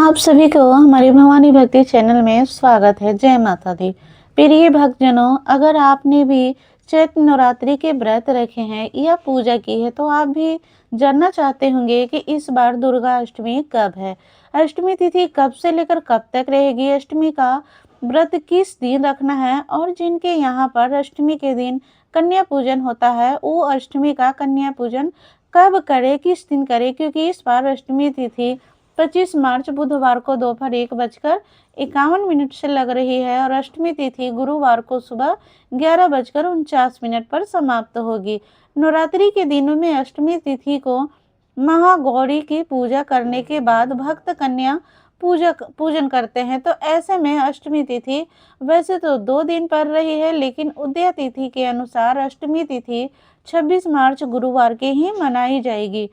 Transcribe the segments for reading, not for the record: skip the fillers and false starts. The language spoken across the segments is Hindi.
आप सभी को हमारी भवानी भक्ति चैनल में स्वागत है। जय माता दी। प्रिय भक्तजनों, अगर आपने भी चैत्र नवरात्रि के व्रत रखे हैं या पूजा की है तो आप भी जानना चाहते होंगे कि इस बार दुर्गा अष्टमी कब है। अष्टमी तिथि कब से लेकर कब तक रहेगी, अष्टमी का व्रत किस दिन रखना है और जिनके यहाँ पर अष्टमी के दिन कन्या पूजन होता है वो अष्टमी का कन्या पूजन कब करे, किस दिन करे, क्योंकि इस बार अष्टमी तिथि 25 मार्च बुधवार को दोपहर 1:51 से लग रही है और अष्टमी तिथि गुरुवार को सुबह 11:49 पर समाप्त होगी। नवरात्रि के दिनों में अष्टमी तिथि को महागौरी की पूजा करने के बाद भक्त कन्या पूजन करते हैं। तो ऐसे में अष्टमी तिथि वैसे तो 2 दिन पड़ रही है, लेकिन उदय तिथि के अनुसार अष्टमी तिथि 26 मार्च गुरुवार के ही मनाई जाएगी।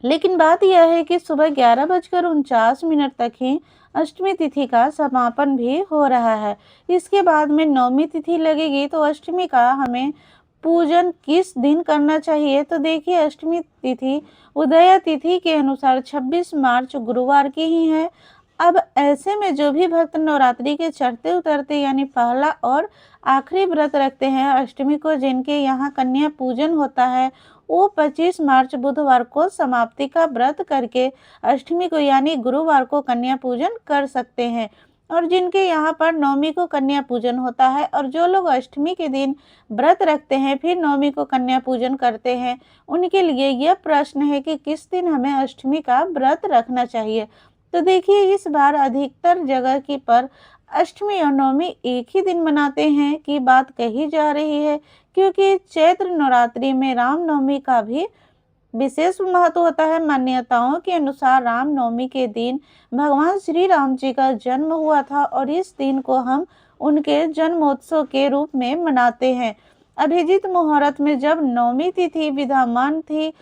लेकिन बात यह है कि सुबह 11:49 तक ही अष्टमी तिथि का समापन भी हो रहा है। इसके बाद में नवमी तिथि लगेगी। तो अष्टमी का हमें पूजन किस दिन करना चाहिए, तो देखिए अष्टमी तिथि उदय तिथि के अनुसार 26 मार्च गुरुवार की ही है। अब ऐसे में जो भी भक्त नवरात्रि के चढ़ते उतरते यानी पहला और आखिरी व्रत रखते हैं अष्टमी को, जिनके यहाँ कन्या पूजन होता है, वो 25 मार्च बुधवार को समाप्ति का व्रत करके अष्टमी को यानी गुरुवार को कन्या पूजन कर सकते हैं। और जिनके यहाँ पर नवमी को कन्या पूजन होता है और जो लोग अष्टमी के दिन व्रत रखते हैं फिर नवमी को कन्या पूजन करते हैं, उनके लिए यह प्रश्न है कि किस दिन हमें अष्टमी का व्रत रखना चाहिए। तो देखिए इस बार अधिकतर जगह की पर अष्टमी और नवमी एक ही दिन मनाते हैं की बात कही जा रही है, क्योंकि चैत्र नवरात्रि में रामनवमी का भी विशेष महत्व होता है। मान्यताओं के अनुसार रामनवमी के दिन भगवान श्री राम जी का जन्म हुआ था और इस दिन को हम उनके जन्मोत्सव के रूप में मनाते हैं। अभिजीत मुहूर्त में जब नवमी तिथि विद्यमान थी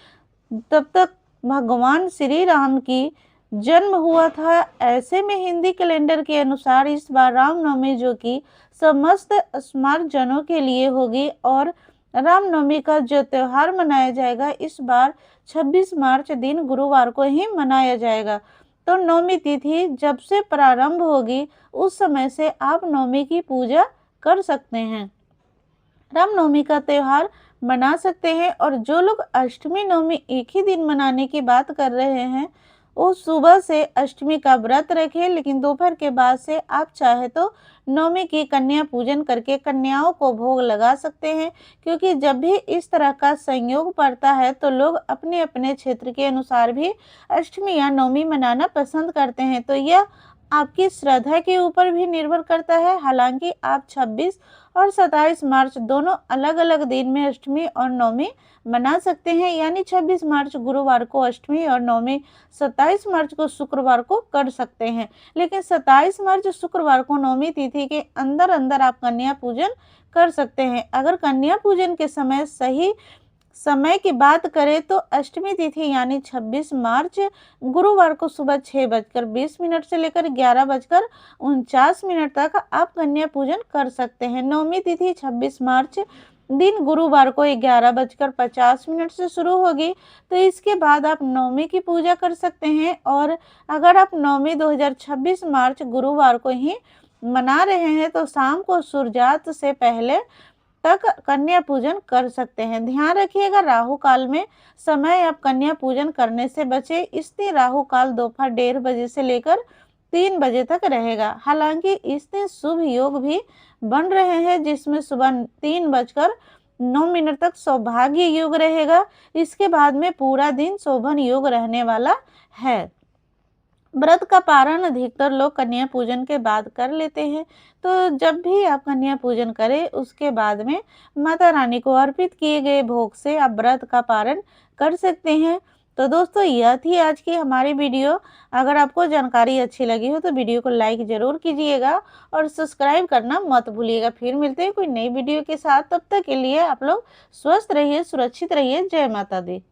तब तक भगवान श्री राम की जन्म हुआ था। ऐसे में हिंदी कैलेंडर के अनुसार इस बार रामनवमी जो कि समस्त स्मार्त जनों के लिए होगी और रामनवमी का जो त्योहार मनाया जाएगा इस बार 26 मार्च दिन गुरुवार को ही मनाया जाएगा। तो नवमी तिथि जब से प्रारंभ होगी उस समय से आप नवमी की पूजा कर सकते हैं, रामनवमी का त्योहार मना सकते हैं। और जो लोग अष्टमी नवमी एक ही दिन मनाने की बात कर रहे हैं वो सुबह से अष्टमी का व्रत रखें, लेकिन दोपहर के बाद से आप चाहे तो नवमी की कन्या पूजन करके कन्याओं को भोग लगा सकते हैं। क्योंकि जब भी इस तरह का संयोग पड़ता है तो लोग अपने अपने क्षेत्र के अनुसार भी अष्टमी या नवमी मनाना पसंद करते हैं। तो यह आपकी श्रद्धा के ऊपर भी निर्भर करता है। हालांकि आप 26 और 27 मार्च दोनों अलग अलग दिन में अष्टमी और नवमी मना सकते हैं, यानी 26 मार्च गुरुवार को अष्टमी और नवमी 27 मार्च को शुक्रवार को कर सकते हैं। लेकिन 27 मार्च शुक्रवार को नवमी तिथि के अंदर अंदर आप कन्या पूजन कर सकते हैं। अगर कन्या पूजन के समय सही समय की बात करें तो अष्टमी तिथि यानी 26 मार्च गुरुवार को सुबह 6:20 से लेकर 11:49 तक आप कन्या पूजन कर सकते हैं। नवमी तिथि 26 मार्च दिन गुरुवार को 11:50 से शुरू होगी। तो इसके बाद आप नवमी की पूजा कर सकते हैं। और अगर आप नवमी 2026 मार्च गुरुवार को ही मना रहे हैं तो शाम को सूर्यास्त से पहले तक कन्या पूजन कर सकते हैं। ध्यान रखिएगा राहु काल में समय आप कन्या पूजन करने से बचे, इसलिए राहु काल दोपहर 1:30 से लेकर 3 बजे तक रहेगा। हालांकि इस दिन शुभ योग भी बन रहे हैं जिसमें सुबह 3:09 तक सौभाग्य योग रहेगा। इसके बाद में पूरा दिन शोभन योग रहने वाला है। व्रत का पारण अधिकतर लोग कन्या पूजन के बाद कर लेते हैं। तो जब भी आप कन्या पूजन करें उसके बाद में माता रानी को अर्पित किए गए भोग से आप व्रत का पारण कर सकते हैं। तो दोस्तों यह थी आज की हमारी वीडियो। अगर आपको जानकारी अच्छी लगी हो तो वीडियो को लाइक ज़रूर कीजिएगा और सब्सक्राइब करना मत भूलिएगा। फिर मिलते हैं कोई नई वीडियो के साथ, तब तक के लिए आप लोग स्वस्थ रहिए, सुरक्षित रहिए। जय माता दी।